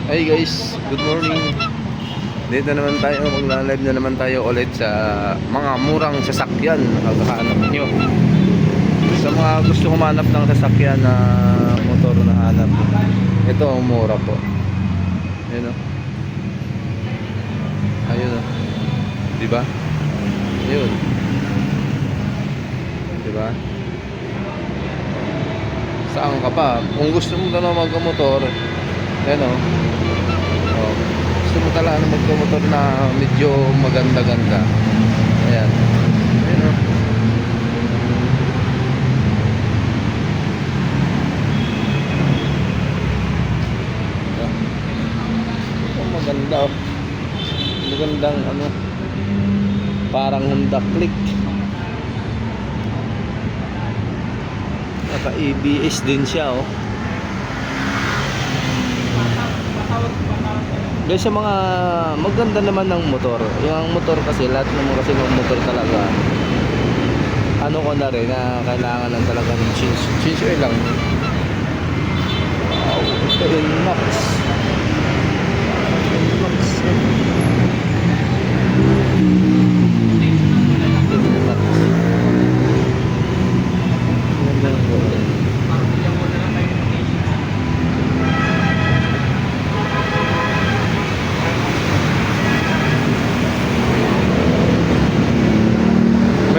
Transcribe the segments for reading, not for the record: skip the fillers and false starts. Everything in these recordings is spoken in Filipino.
Hey guys, good morning. Dito naman tayo, magla-live na naman tayo ulit sa mga murang sasakyan na kakahanap nyo. Sa mga gusto humanap ng sasakyan na motor na hanap, ito ang mura po. Ayun o. Ayun o. Diba? Ayun. Diba? Saan ka pa? Kung gusto mo na magkamotor, ayun o. Oh, gusto mo talaga na magkamotor na medyo maganda-ganda. Ayan. Ayan o. Maganda o. Magandang ano, parang Honda Click. Naka ABS din siya o. Guys, sa mga maganda naman ng motor, yung motor kasi, lahat naman kasi ng motor talaga, ano ko na rin, na kailangan lang talaga ng change oil lang. Wow, ito yung Max.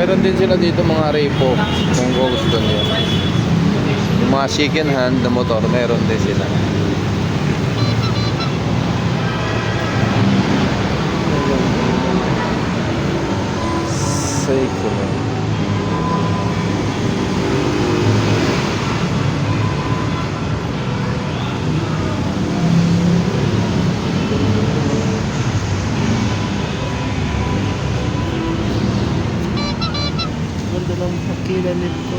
Meron din sila dito mga repo kung gusto niyo. Yung mga second hand na motor, meron din sila. Cycle. Ganda ng makina nito.